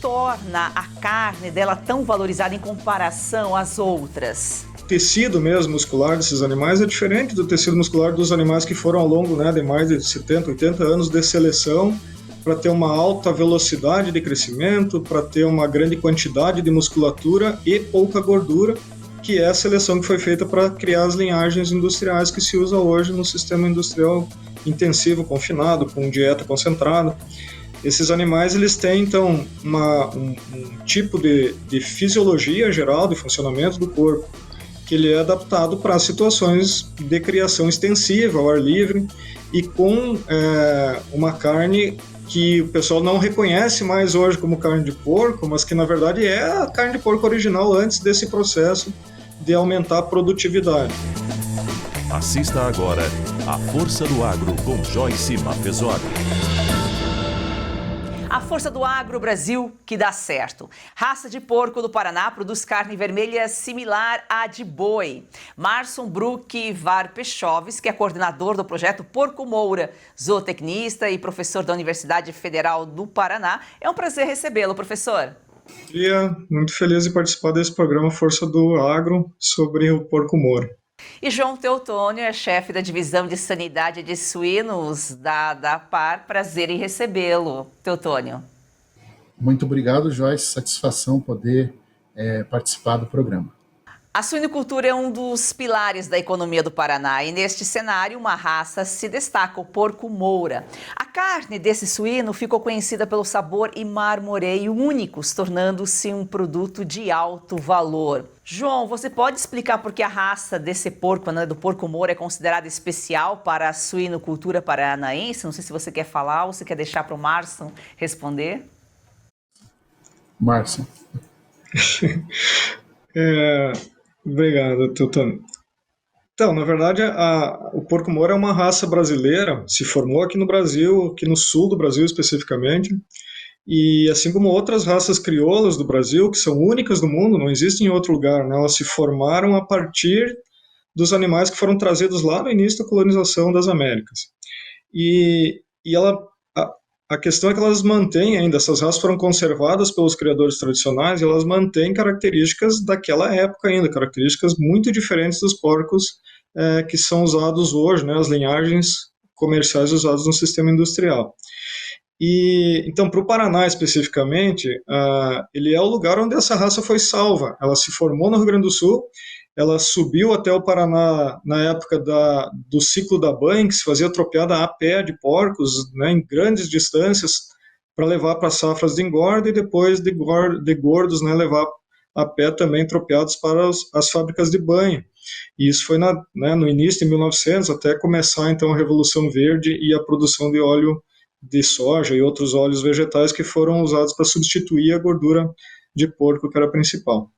torna a carne dela tão valorizada em comparação às outras? O tecido mesmo muscular desses animais é diferente do tecido muscular dos animais que foram ao longo, né, de mais de 70, 80 anos de seleção para ter uma alta velocidade de crescimento, para ter uma grande quantidade de musculatura e pouca gordura, que é a seleção que foi feita para criar as linhagens industriais que se usa hoje no sistema industrial intensivo, confinado, com dieta concentrada. Esses animais eles têm, então, um tipo de fisiologia geral, de funcionamento do corpo, que ele é adaptado para situações de criação extensiva, ao ar livre, e com uma carne que o pessoal não reconhece mais hoje como carne de porco, mas que na verdade é a carne de porco original antes desse processo de aumentar a produtividade. Assista agora A Força do Agro com Joyce Mafezoli. A força do agro Brasil que dá certo. Raça de porco do Paraná produz carne vermelha similar à de boi. Marson Bruck Varpechoves, que é coordenador do projeto Porco Moura, zootecnista e professor da Universidade Federal do Paraná. É um prazer recebê-lo, professor. Muito feliz de participar desse programa Força do Agro sobre o porco Moura. E João Teotônio é chefe da Divisão de Sanidade de Suínos da APAR. Prazer em recebê-lo, Teotônio. Muito obrigado, Joyce. Satisfação poder participar do programa. A suinocultura é um dos pilares da economia do Paraná e neste cenário uma raça se destaca, o porco Moura. A carne desse suíno ficou conhecida pelo sabor e marmoreio únicos, tornando-se um produto de alto valor. João, você pode explicar por que a raça desse porco, né, do porco Moura, é considerada especial para a suinocultura paranaense? Não sei se você quer falar ou se quer deixar para o Marson responder. Marson. Obrigado, Teotônio. Então, na verdade, o porco Moura é uma raça brasileira, se formou aqui no Brasil, aqui no sul do Brasil especificamente, e assim como outras raças crioulas do Brasil, que são únicas do mundo, não existem em outro lugar, né? Elas se formaram a partir dos animais que foram trazidos lá no início da colonização das Américas. E a questão é que elas mantêm ainda, essas raças foram conservadas pelos criadores tradicionais e elas mantêm características daquela época ainda, características muito diferentes dos porcos que são usados hoje, né, as linhagens comerciais usadas no sistema industrial. E então, para o Paraná especificamente, ele é o lugar onde essa raça foi salva. Ela se formou no Rio Grande do Sul, ela subiu até o Paraná na época do ciclo da banha, que se fazia tropeada a pé de porcos, né, em grandes distâncias, para levar para safras de engorda e depois de gordos, né, levar a pé também tropeados para as fábricas de banha. E isso foi no início de 1900, até começar então a Revolução Verde e a produção de óleo de soja e outros óleos vegetais que foram usados para substituir a gordura de porco, que era a principal.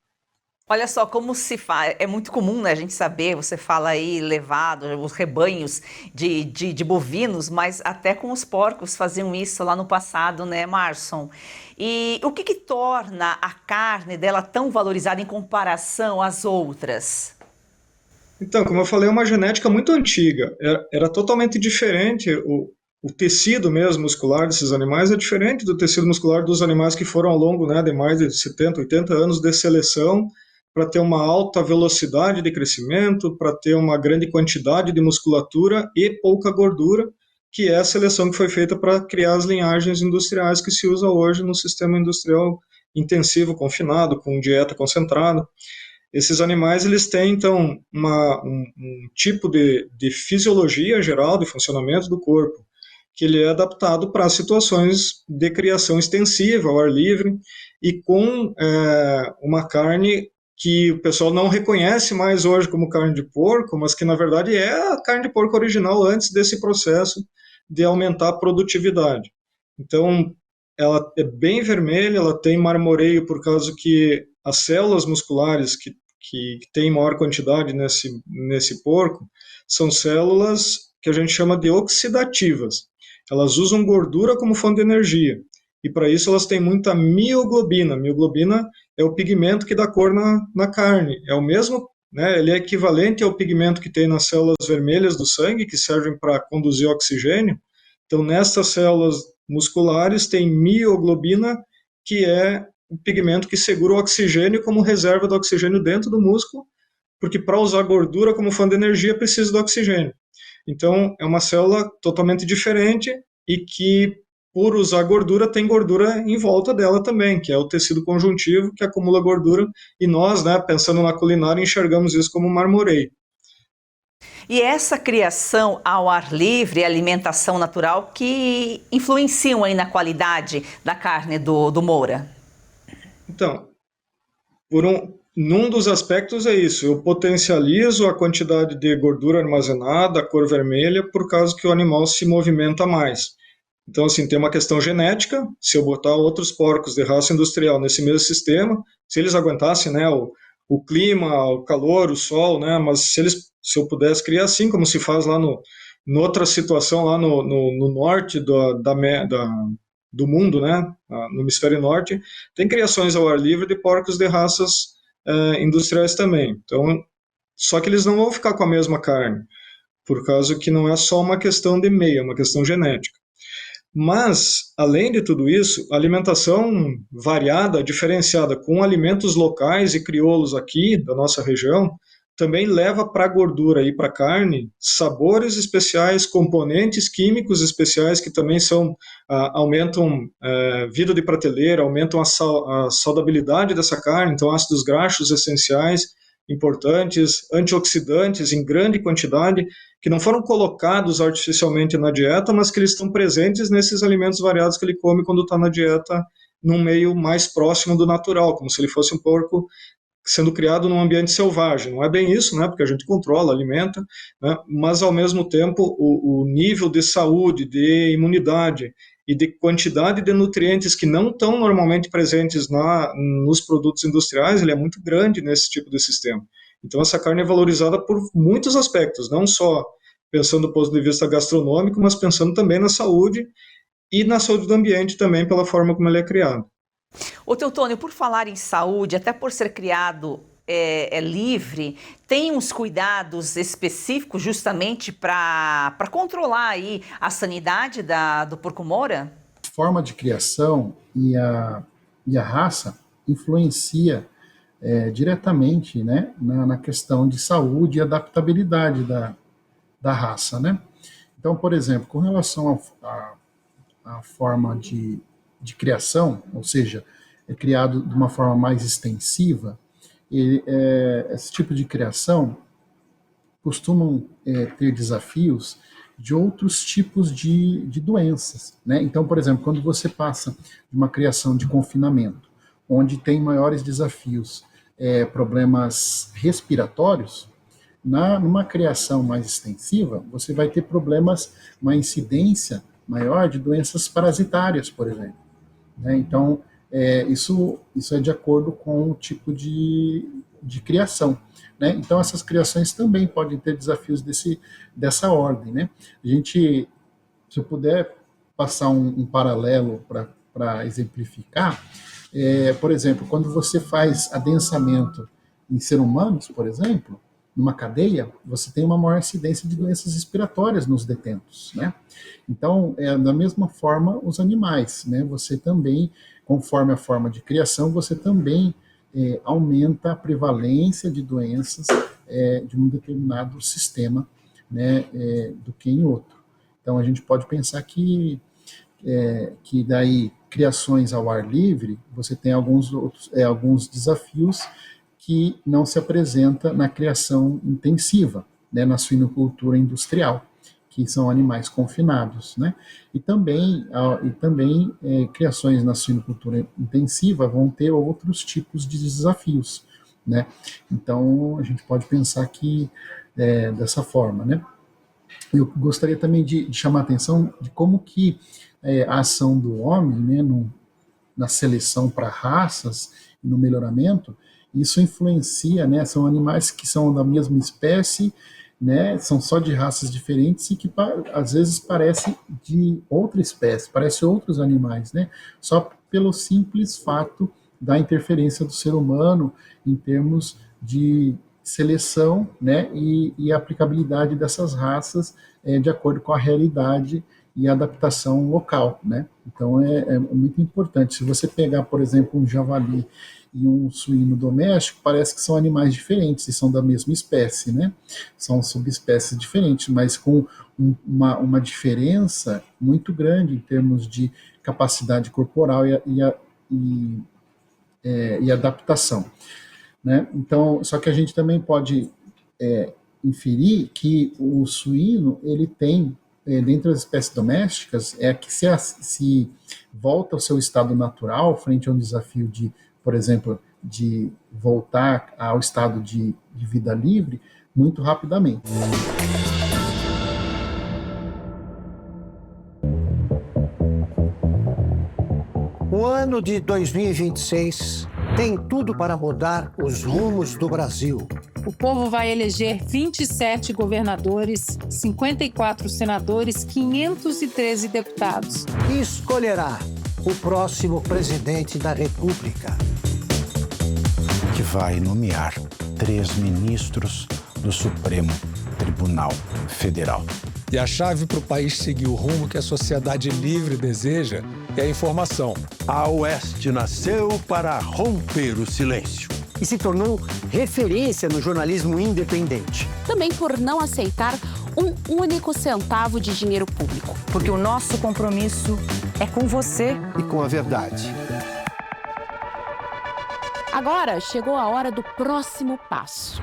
Olha só como se faz, é muito comum, né, a gente saber, você fala aí levado, os rebanhos de bovinos, mas até com os porcos faziam isso lá no passado, né, Marson? E o que torna a carne dela tão valorizada em comparação às outras? Então, como eu falei, é uma genética muito antiga, era totalmente diferente, o tecido mesmo muscular desses animais é diferente do tecido muscular dos animais que foram ao longo, né, de mais de 70, 80 anos de seleção para ter uma alta velocidade de crescimento, para ter uma grande quantidade de musculatura e pouca gordura, que é a seleção que foi feita para criar as linhagens industriais que se usa hoje no sistema industrial intensivo, confinado, com dieta concentrada. Esses animais eles têm, então, um tipo de fisiologia geral, de funcionamento do corpo, que ele é adaptado para situações de criação extensiva, ao ar livre, e com uma carne que o pessoal não reconhece mais hoje como carne de porco, mas que na verdade é a carne de porco original antes desse processo de aumentar a produtividade. Então, ela é bem vermelha, ela tem marmoreio por causa que as células musculares que têm maior quantidade nesse porco são células que a gente chama de oxidativas. Elas usam gordura como fonte de energia. E para isso elas têm muita mioglobina. Mioglobina é o pigmento que dá cor na carne. É o mesmo, né, ele é equivalente ao pigmento que tem nas células vermelhas do sangue, que servem para conduzir oxigênio. Então, nessas células musculares tem mioglobina que é o pigmento que segura o oxigênio como reserva do oxigênio dentro do músculo, porque para usar gordura como fonte de energia precisa do oxigênio. Então, é uma célula totalmente diferente e que, por usar gordura, tem gordura em volta dela também, que é o tecido conjuntivo que acumula gordura, e nós, né, pensando na culinária, enxergamos isso como marmoreio. E essa criação ao ar livre, alimentação natural, que influenciam aí na qualidade da carne do Moura? Então, num dos aspectos é isso, eu potencializo a quantidade de gordura armazenada, a cor vermelha, por causa que o animal se movimenta mais. Então, assim, tem uma questão genética, se eu botar outros porcos de raça industrial nesse mesmo sistema, se eles aguentassem, né, o clima, o calor, o sol, né, mas se eu pudesse criar assim, como se faz lá noutra situação lá no norte do mundo, né, no hemisfério norte, tem criações ao ar livre de porcos de raças industriais também. Então, só que eles não vão ficar com a mesma carne, por causa que não é só uma questão de meio, é uma questão genética. Mas, além de tudo isso, a alimentação variada, diferenciada com alimentos locais e crioulos aqui da nossa região, também leva para a gordura e para a carne sabores especiais, componentes químicos especiais que também aumentam vida de prateleira, aumentam a saudabilidade dessa carne, então ácidos graxos essenciais importantes, antioxidantes em grande quantidade, que não foram colocados artificialmente na dieta, mas que eles estão presentes nesses alimentos variados que ele come quando está na dieta num meio mais próximo do natural, como se ele fosse um porco sendo criado num ambiente selvagem. Não é bem isso, né? Porque a gente controla, alimenta, né? Mas ao mesmo tempo o nível de saúde, de imunidade e de quantidade de nutrientes que não estão normalmente presentes nos produtos industriais, ele é muito grande nesse tipo de sistema. Então essa carne é valorizada por muitos aspectos, não só pensando do ponto de vista gastronômico, mas pensando também na saúde e na saúde do ambiente também pela forma como ele é criado. Ô Teutônio, por falar em saúde, até por ser criado livre, tem uns cuidados específicos justamente para controlar aí a sanidade do porco Moura? A forma de criação e a raça influencia diretamente, né, na questão de saúde e adaptabilidade da raça, né? Então, por exemplo, com relação à forma de criação, ou seja, é criado de uma forma mais extensiva, esse tipo de criação costumam ter desafios de outros tipos de doenças, né? Então, por exemplo, quando você passa de uma criação de confinamento, onde tem maiores desafios, problemas respiratórios, numa criação mais extensiva, você vai ter problemas, uma incidência maior de doenças parasitárias, por exemplo, né? Então, isso é de acordo com o tipo de criação, né? Então, essas criações também podem ter desafios dessa ordem, né? Se eu puder passar um paralelo para exemplificar, por exemplo, quando você faz adensamento em seres humanos, por exemplo, numa cadeia, você tem uma maior incidência de doenças respiratórias nos detentos, né? Então, da mesma forma, os animais, né? Você também, conforme a forma de criação, você também aumenta a prevalência de doenças de um determinado sistema, né, do que em outro. Então, a gente pode pensar que daí, criações ao ar livre, você tem alguns desafios que não se apresenta na criação intensiva, né, na suinocultura industrial, que são animais confinados, né? E também criações na suinocultura intensiva vão ter outros tipos de desafios, né? Então a gente pode pensar que dessa forma, né? Eu gostaria também de chamar a atenção de como que a ação do homem, né, na seleção para raças e no melhoramento, isso influencia, né? São animais que são da mesma espécie, né? São só de raças diferentes e que às vezes parece de outra espécie, parece outros animais, né? Só pelo simples fato da interferência do ser humano em termos de seleção, né? E aplicabilidade dessas raças de acordo com a realidade e adaptação local, né? Então é muito importante. Se você pegar, por exemplo, um javali e um suíno doméstico, parece que são animais diferentes e são da mesma espécie, né? São subespécies diferentes, mas com uma diferença muito grande em termos de capacidade corporal e adaptação, né? Então, só que a gente também pode inferir que o suíno, ele tem, dentre as espécies domésticas, é que se volta ao seu estado natural frente a um desafio de, por exemplo, de voltar ao estado de vida livre muito rapidamente. O ano de 2026 tem tudo para mudar os rumos do Brasil. O povo vai eleger 27 governadores, 54 senadores, 513 deputados. E escolherá o próximo presidente da República. Que vai nomear 3 ministros do Supremo Tribunal Federal. E a chave para o país seguir o rumo que a sociedade livre deseja é a informação. A Oeste nasceu para romper o silêncio. E se tornou referência no jornalismo independente. Também por não aceitar um único centavo de dinheiro público. Porque o nosso compromisso é com você e com a verdade. Agora chegou a hora do próximo passo.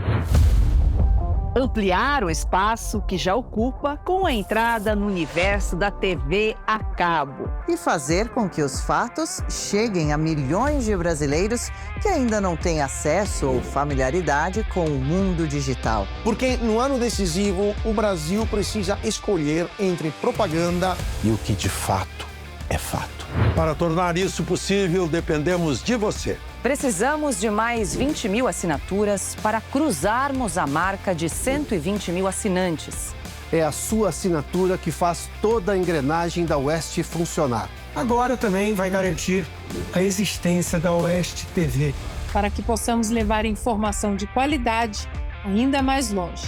ampliar o espaço que já ocupa com a entrada no universo da TV a cabo. E fazer com que os fatos cheguem a milhões de brasileiros que ainda não têm acesso ou familiaridade com o mundo digital. Porque no ano decisivo, o Brasil precisa escolher entre propaganda e o que de fato é fato. Para tornar isso possível, dependemos de você. Precisamos de mais 20 mil assinaturas para cruzarmos a marca de 120 mil assinantes. É a sua assinatura que faz toda a engrenagem da Oeste funcionar. Agora também vai garantir a existência da Oeste TV. Para que possamos levar informação de qualidade ainda mais longe.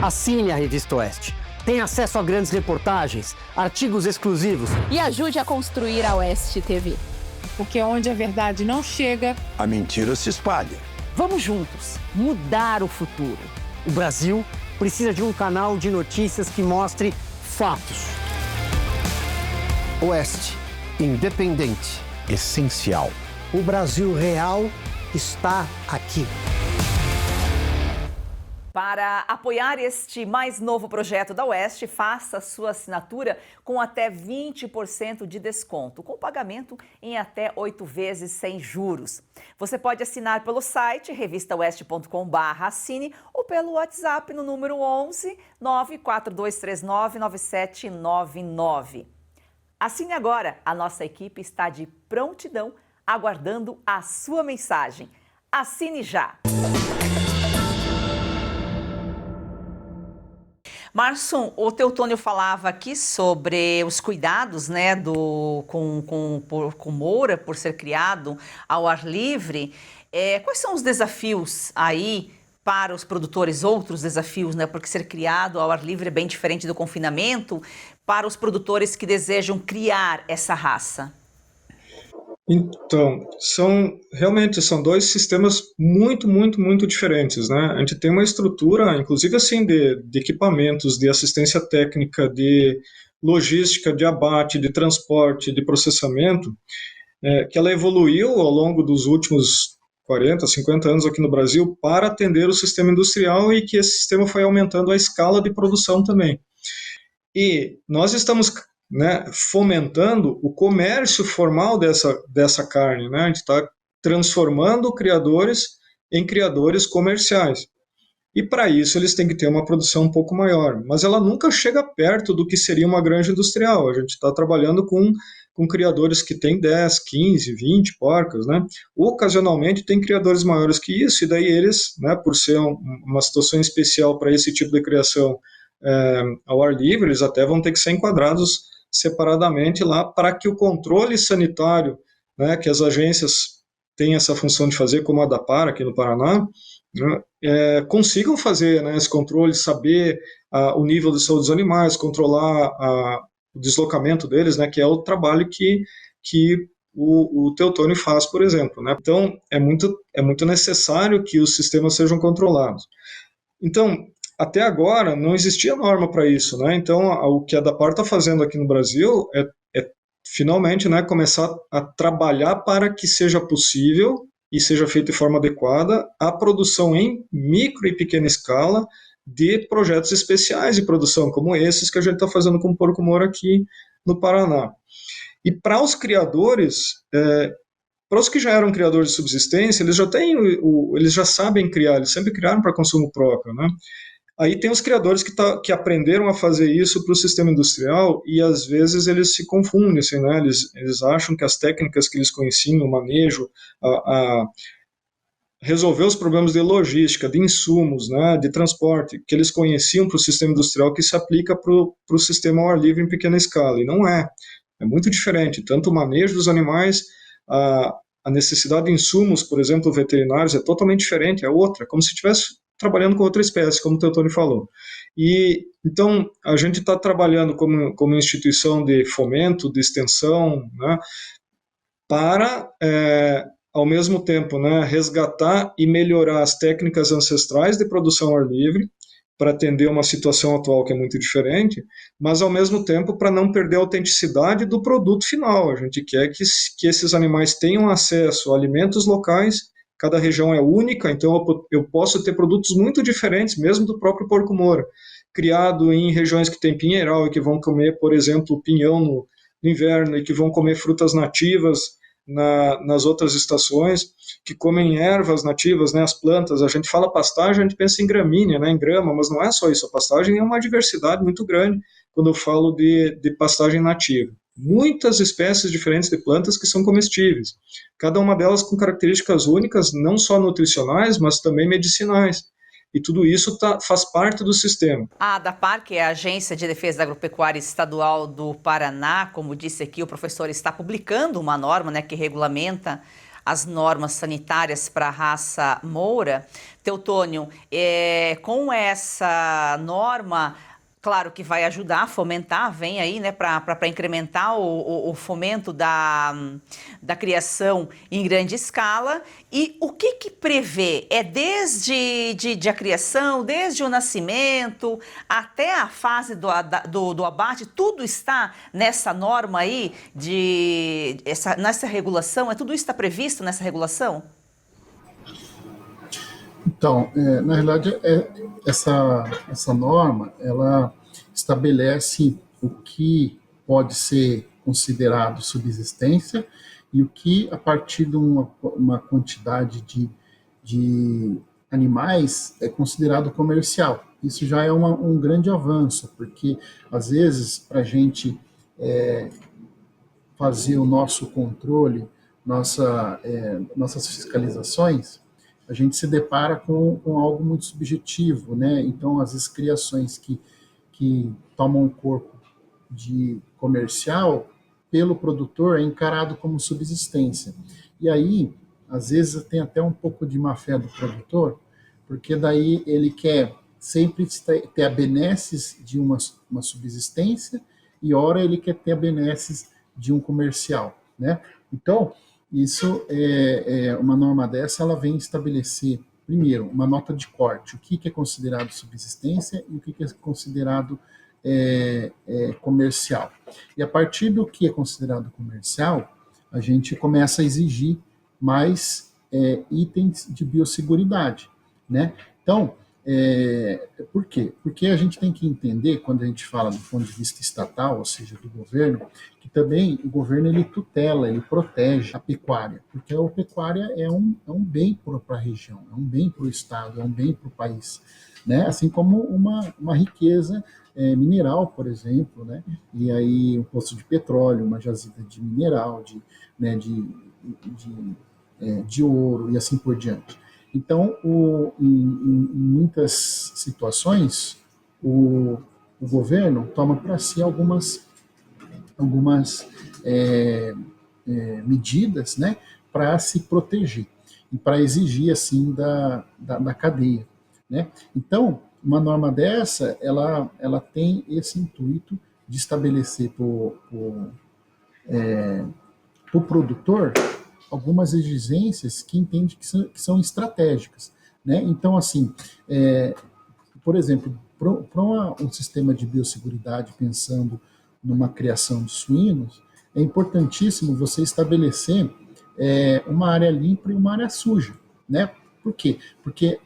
Assine a Revista Oeste. Tem acesso a grandes reportagens, artigos exclusivos. E ajude a construir a Oeste TV. Porque onde a verdade não chega, a mentira se espalha. Vamos juntos mudar o futuro. O Brasil precisa de um canal de notícias que mostre fatos. Oeste, independente, essencial. O Brasil real está aqui. Para apoiar este mais novo projeto da Oeste, faça sua assinatura com até 20% de desconto, com pagamento em até 8 vezes sem juros. Você pode assinar pelo site revistaoeste.com/assine ou pelo WhatsApp no número 11 94239 9799. Assine agora, a nossa equipe está de prontidão, aguardando a sua mensagem. Assine já! Marson, o Teutônio falava aqui sobre os cuidados, né, com Moura, por ser criado ao ar livre. Quais são os desafios aí para os produtores, outros desafios, né, porque ser criado ao ar livre é bem diferente do confinamento, para os produtores que desejam criar essa raça? Então, realmente são dois sistemas muito diferentes, né? A gente tem uma estrutura, inclusive assim, de equipamentos, de assistência técnica, de logística, de abate, de transporte, de processamento, que ela evoluiu ao longo dos últimos 40, 50 anos aqui no Brasil para atender o sistema industrial e que esse sistema foi aumentando a escala de produção também. E nós estamos fomentando o comércio formal dessa carne, né? A gente está transformando criadores em criadores comerciais. E para isso eles têm que ter uma produção um pouco maior, mas ela nunca chega perto do que seria uma granja industrial. A gente está trabalhando com criadores que têm 10, 15, 20 porcas, né? Ocasionalmente tem criadores maiores que isso, e daí eles, né, por ser uma situação especial para esse tipo de criação ao ar livre, eles até vão ter que ser enquadrados separadamente lá para que o controle sanitário, né, que as agências têm essa função de fazer, como a da Par aqui no Paraná, né, consigam fazer, né, esse controle, saber o nível de saúde dos animais, controlar o deslocamento deles, né, que é o trabalho que o Teotônio faz, por exemplo, né? Então, é muito necessário que os sistemas sejam controlados. Então, até agora, não existia norma para isso, né? Então, o que a DAPAR está fazendo aqui no Brasil é finalmente, né, começar a trabalhar para que seja possível e seja feita de forma adequada a produção em micro e pequena escala de projetos especiais de produção, como esses que a gente está fazendo com o porco-moro aqui no Paraná. E para os criadores, para os que já eram criadores de subsistência, eles já têm, eles já sabem criar, eles sempre criaram para consumo próprio, né? Aí tem os criadores que aprenderam a fazer isso para o sistema industrial e às vezes eles se confundem, assim, né? Eles acham que as técnicas que eles conheciam, o manejo, a resolver os problemas de logística, de insumos, né, de transporte, que eles conheciam para o sistema industrial, que se aplica para o sistema ao ar livre em pequena escala, e não é. É muito diferente, tanto o manejo dos animais, a necessidade de insumos, por exemplo, veterinários, é totalmente diferente, é outra, como se estivesse trabalhando com outra espécie, como o Teotônio falou. E então a gente está trabalhando como instituição de fomento, de extensão, né, para ao mesmo tempo, né, resgatar e melhorar as técnicas ancestrais de produção ao ar livre, para atender uma situação atual que é muito diferente, mas ao mesmo tempo para não perder a autenticidade do produto final. A gente quer que esses animais tenham acesso a alimentos locais, cada região é única, então eu posso ter produtos muito diferentes, mesmo do próprio porco-moro, criado em regiões que tem pinheiral e que vão comer, por exemplo, pinhão no inverno e que vão comer frutas nativas nas outras estações, que comem ervas nativas, né, as plantas. A gente fala pastagem, a gente pensa em gramínea, né, em grama, mas não é só isso. A pastagem é uma diversidade muito grande quando eu falo de pastagem nativa. Muitas espécies diferentes de plantas que são comestíveis, cada uma delas com características únicas, não só nutricionais, mas também medicinais. E tudo isso faz parte do sistema. A ADAPAR, que é a Agência de Defesa da Agropecuária Estadual do Paraná, como disse aqui, o professor está publicando uma norma, né, que regulamenta as normas sanitárias para a raça Moura. Teotônio, com essa norma, claro que vai ajudar a fomentar, vem aí, né, para incrementar o fomento da criação em grande escala. E o que prevê? É desde a criação, desde o nascimento, até a fase do abate, tudo está nessa norma aí, nessa regulação? Tudo isso está previsto nessa regulação? Então, na realidade, essa norma, ela estabelece o que pode ser considerado subsistência e o que, a partir de uma quantidade de animais, é considerado comercial. Isso já é um grande avanço, porque, às vezes, para a gente fazer o nosso controle, nossas fiscalizações, a gente se depara com algo muito subjetivo, né? Então, as criações que tomam um corpo de comercial, pelo produtor, é encarado como subsistência. E aí, às vezes, tem até um pouco de má-fé do produtor, porque daí ele quer sempre ter a benesses de uma subsistência e, ora, ele quer ter a benesses de um comercial, né? Então, isso uma norma dessa, ela vem estabelecer, primeiro, uma nota de corte, o que é considerado subsistência e o que é considerado comercial. E a partir do que é considerado comercial, a gente começa a exigir mais itens de biosseguridade, né? Então, por quê? Porque a gente tem que entender, quando a gente fala do ponto de vista estatal, ou seja, do governo, que também o governo ele tutela, ele protege a pecuária, porque a pecuária é um bem para a região, é um bem para o estado, é um bem para o país, né? Assim como uma riqueza mineral, por exemplo, né? E aí um poço de petróleo, uma jazida de mineral, de ouro e assim por diante. Então, em muitas situações, o governo toma para si algumas medidas, né, para se proteger. e para exigir assim da cadeia, né? Então, uma norma dessa, ela tem esse intuito de estabelecer para o produtor algumas exigências que entende que são estratégicas, né? Então, assim, por exemplo, para um sistema de biosseguridade, pensando numa criação de suínos, é importantíssimo você estabelecer uma área limpa e uma área suja, né? Por quê? Porque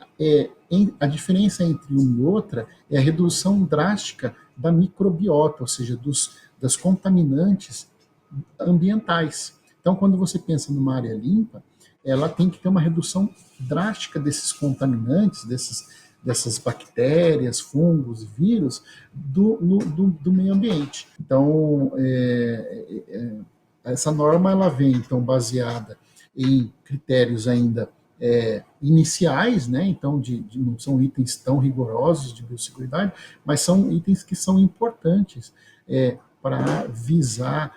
a diferença entre uma e outra é a redução drástica da microbiota, ou seja, das contaminantes ambientais. Então, quando você pensa numa área limpa, ela tem que ter uma redução drástica desses contaminantes, dessas bactérias, fungos, vírus do meio ambiente. Então, essa norma ela vem então baseada em critérios ainda iniciais, né? Então não são itens tão rigorosos de biosseguridade, mas são itens que são importantes para visar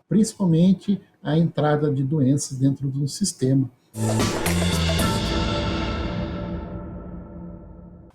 principalmente a entrada de doenças dentro do sistema.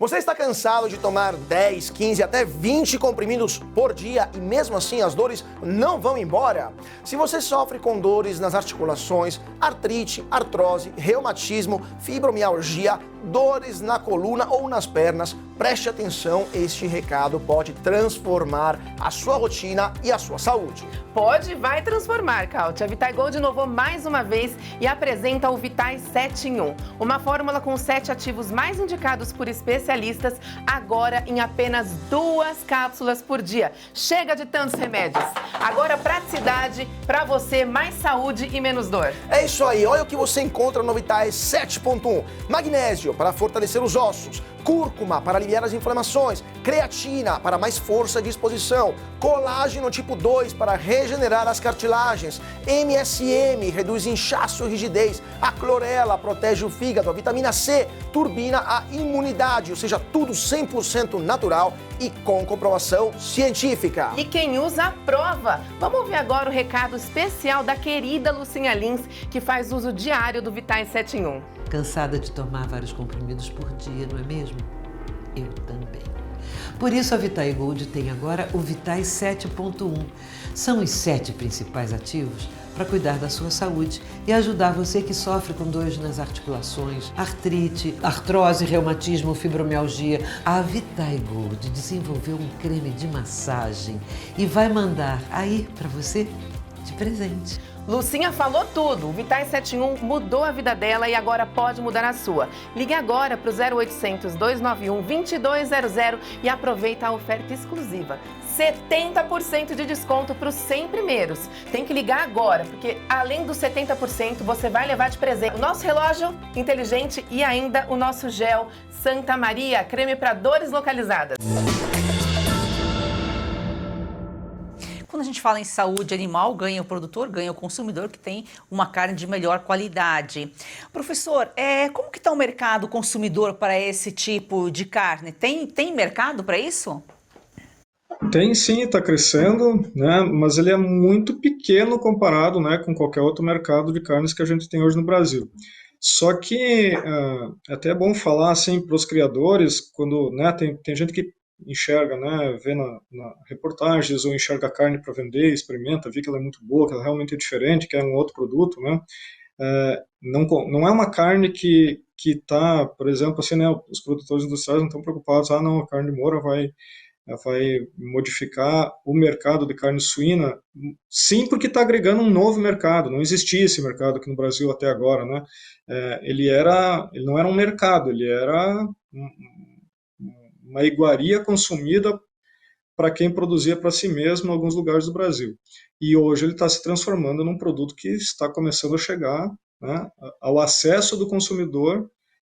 Você está cansado de tomar 10, 15, até 20 comprimidos por dia e mesmo assim as dores não vão embora? Se você sofre com dores nas articulações, artrite, artrose, reumatismo, fibromialgia, dores na coluna ou nas pernas, preste atenção, este recado pode transformar a sua rotina e a sua saúde. Pode, vai transformar, Kátia. A Vitai Gold inovou mais uma vez e apresenta o Vitai 7 em 1. Uma fórmula com 7 ativos mais indicados por especialistas, agora em apenas 2 cápsulas por dia. Chega de tantos remédios. Agora praticidade para você, mais saúde e menos dor. É isso aí, olha o que você encontra no Vitai 7.1. Magnésio para fortalecer os ossos, cúrcuma para aliviar as inflamações, creatina para mais força e disposição, colágeno tipo 2 para regenerar as cartilagens, MSM reduz inchaço e rigidez, a clorela protege o fígado, a vitamina C turbina a imunidade, ou seja, tudo 100% natural e com comprovação científica. E quem usa aprova. Vamos ouvir agora o recado especial da querida Lucinha Lins, que faz uso diário do Vitai 7 em 1. Cansada de tomar vários comprimidos por dia, não é mesmo? Eu também. Por isso a Vitai Gold tem agora o Vitai 7.1. São os 7 principais ativos para cuidar da sua saúde e ajudar você que sofre com dores nas articulações, artrite, artrose, reumatismo, fibromialgia. A Vitai Gold desenvolveu um creme de massagem e vai mandar aí para você de presente. Lucinha falou tudo. O Vitai 7 em 1 mudou a vida dela e agora pode mudar a sua. Ligue agora para o 0800 291 2200 e aproveita a oferta exclusiva. 70% de desconto para os 100 primeiros. Tem que ligar agora, porque além dos 70%, você vai levar de presente o nosso relógio inteligente e ainda o nosso gel Santa Maria, creme para dores localizadas. Quando a gente fala em saúde animal, ganha o produtor, ganha o consumidor que tem uma carne de melhor qualidade. Professor, como que está o mercado consumidor para esse tipo de carne? Tem mercado para isso? Tem sim, está crescendo, né? Mas ele é muito pequeno comparado, né, com qualquer outro mercado de carnes que a gente tem hoje no Brasil. Só que é até bom falar assim para os criadores, quando, né, tem gente que enxerga, né, vê na reportagens ou enxerga a carne para vender, experimenta, vê que ela é muito boa, que ela realmente é diferente, que é um outro produto, né? Não é uma carne que está, por exemplo, assim, né, os produtores industriais não estão preocupados, não, a carne moura vai modificar o mercado de carne suína. Sim, porque está agregando um novo mercado, não existia esse mercado aqui no Brasil até agora, né? Ele não era um mercado, ele era uma iguaria consumida para quem produzia para si mesmo em alguns lugares do Brasil. E hoje ele está se transformando num produto que está começando a chegar, né, ao acesso do consumidor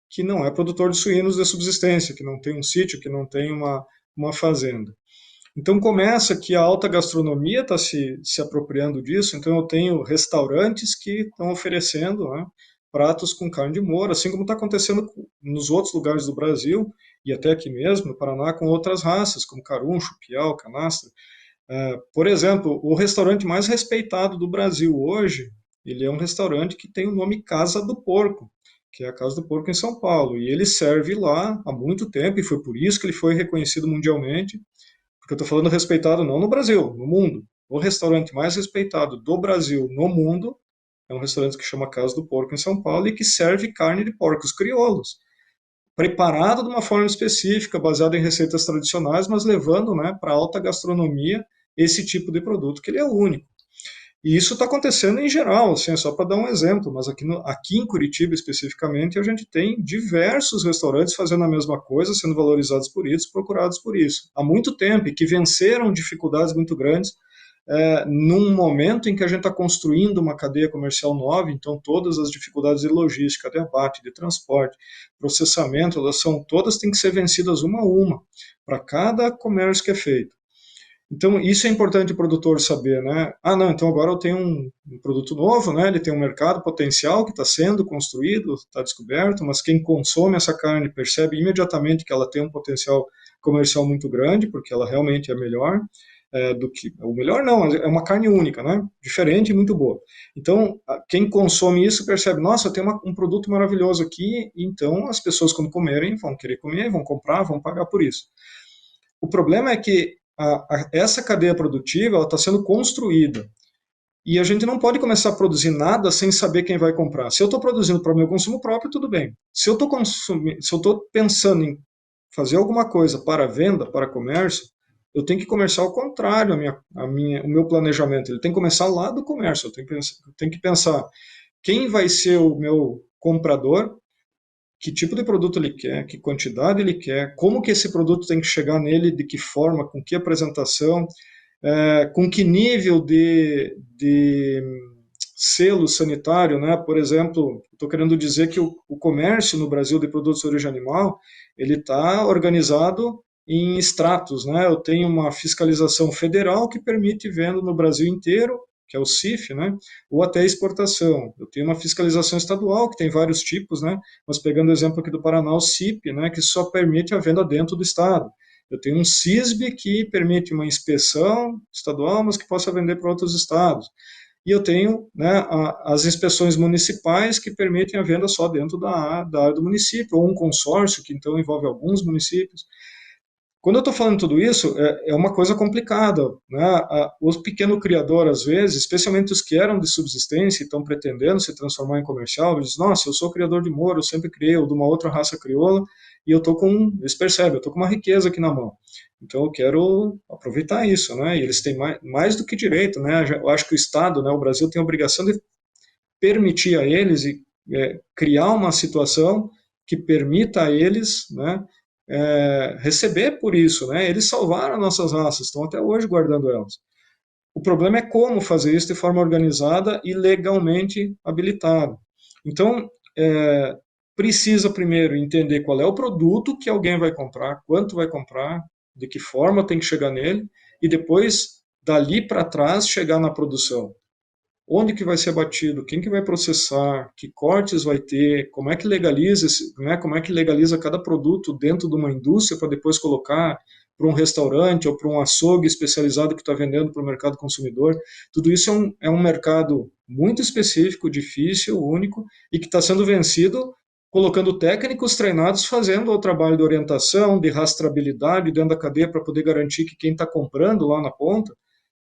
que não é produtor de suínos de subsistência, que não tem um sítio, que não tem uma fazenda. Então começa que a alta gastronomia está se apropriando disso, então eu tenho restaurantes que estão oferecendo, né, pratos com carne de moura, assim como está acontecendo nos outros lugares do Brasil, e até aqui mesmo, no Paraná, com outras raças, como caruncho, piau, canastra. Por exemplo, o restaurante mais respeitado do Brasil hoje ele é um restaurante que tem o nome Casa do Porco, que é a Casa do Porco em São Paulo. E ele serve lá há muito tempo, e foi por isso que ele foi reconhecido mundialmente, porque eu estou falando respeitado não no Brasil, no mundo. O restaurante mais respeitado do Brasil no mundo é um restaurante que chama Casa do Porco em São Paulo e que serve carne de porcos crioulos, preparado de uma forma específica, baseado em receitas tradicionais, mas levando, né, para a alta gastronomia esse tipo de produto, que ele é o único. E isso está acontecendo em geral, assim, é só para dar um exemplo, mas aqui em Curitiba especificamente, a gente tem diversos restaurantes fazendo a mesma coisa, sendo valorizados por isso, procurados por isso, há muito tempo, e que venceram dificuldades muito grandes, num momento em que a gente está construindo uma cadeia comercial nova, então todas as dificuldades de logística, de abate, de transporte, processamento, todas têm que ser vencidas uma a uma, para cada comércio que é feito. Então, isso é importante o produtor saber, né? Não, então agora eu tenho um produto novo, né? Ele tem um mercado potencial que está sendo construído, está descoberto, mas quem consome essa carne percebe imediatamente que ela tem um potencial comercial muito grande, porque ela realmente é melhor do que... O melhor não, é uma carne única, né? Diferente e muito boa. Então, quem consome isso percebe, nossa, tem um produto maravilhoso aqui, então as pessoas quando comerem vão querer comer, vão comprar, vão pagar por isso. O problema é que essa cadeia produtiva está sendo construída e a gente não pode começar a produzir nada sem saber quem vai comprar. Se eu estou produzindo para o meu consumo próprio, tudo bem. Se eu estou pensando em fazer alguma coisa para venda, para comércio, eu tenho que começar ao contrário, o meu planejamento. Ele tem que começar lá do comércio. Eu tenho que pensar quem vai ser o meu comprador, que tipo de produto ele quer, que quantidade ele quer, como que esse produto tem que chegar nele, de que forma, com que apresentação, com que nível de selo sanitário, né? Por exemplo, estou querendo dizer que o comércio no Brasil de produtos de origem animal, ele está organizado em estratos, né? Eu tenho uma fiscalização federal que permite venda no Brasil inteiro, que é o CIF, né? Ou até exportação. Eu tenho uma fiscalização estadual, que tem vários tipos, né? Mas pegando o exemplo aqui do Paraná, o CIP, né? Que só permite a venda dentro do estado. Eu tenho um CISB que permite uma inspeção estadual, mas que possa vender para outros estados. E eu tenho, né, as inspeções municipais que permitem a venda só dentro da área do município, ou um consórcio que então envolve alguns municípios. Quando eu estou falando tudo isso, é uma coisa complicada, né? O pequeno criador, às vezes, especialmente os que eram de subsistência e estão pretendendo se transformar em comercial, eles dizem, nossa, eu sou criador de Moura, eu sempre criei, ou de uma outra raça crioula, e eles percebem, eu estou com uma riqueza aqui na mão. Então eu quero aproveitar isso, né? E eles têm mais do que direito, né? Eu acho que o Estado, né, o Brasil tem a obrigação de permitir a eles e criar uma situação que permita a eles, né, receber por isso, né? Eles salvaram nossas raças, estão até hoje guardando elas. O problema é como fazer isso de forma organizada e legalmente habilitada. Então, precisa primeiro entender qual é o produto que alguém vai comprar, quanto vai comprar, de que forma tem que chegar nele, e depois, dali para trás, chegar na produção. Onde que vai ser abatido, quem que vai processar, que cortes vai ter, como é que legaliza, né, como é que legaliza cada produto dentro de uma indústria para depois colocar para um restaurante ou para um açougue especializado que está vendendo para o mercado consumidor. Tudo isso é um mercado muito específico, difícil, único, e que está sendo vencido colocando técnicos treinados fazendo o trabalho de orientação, de rastreabilidade dentro da cadeia para poder garantir que quem está comprando lá na ponta.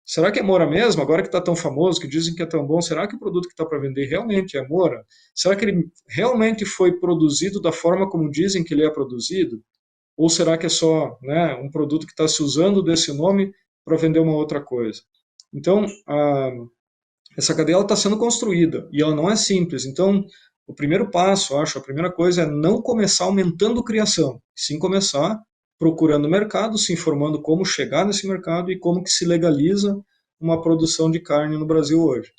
Será que é Moura mesmo? Agora que está tão famoso, que dizem que é tão bom, será que o produto que está para vender realmente é Moura? Será que ele realmente foi produzido da forma como dizem que ele é produzido? Ou será que é só, né, um produto que está se usando desse nome para vender uma outra coisa? Então, essa cadeia está sendo construída e ela não é simples. Então, o primeiro passo, a primeira coisa é não começar aumentando criação, sim começar procurando o mercado, se informando como chegar nesse mercado e como que se legaliza uma produção de carne no Brasil hoje.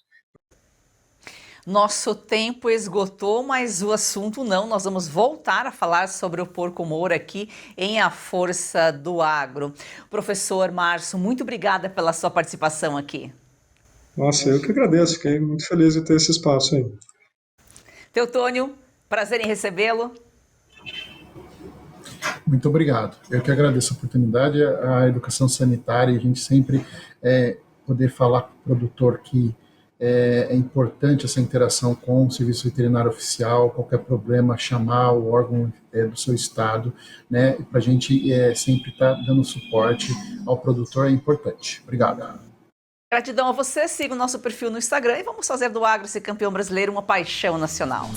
Nosso tempo esgotou, mas o assunto não. Nós vamos voltar a falar sobre o porco Moura aqui em A Força do Agro. Professor Márcio, muito obrigada pela sua participação aqui. Nossa, eu que agradeço, fiquei muito feliz de ter esse espaço aí. Teotônio, prazer em recebê-lo. Muito obrigado. Eu que agradeço a oportunidade, a educação sanitária, a gente sempre poder falar para o produtor que É importante essa interação com o Serviço Veterinário Oficial, qualquer problema, chamar o órgão do seu estado, né? Para a gente sempre estar dando suporte ao produtor é importante. Obrigado. Gratidão a você, siga o nosso perfil no Instagram e vamos fazer do agro esse campeão brasileiro uma paixão nacional.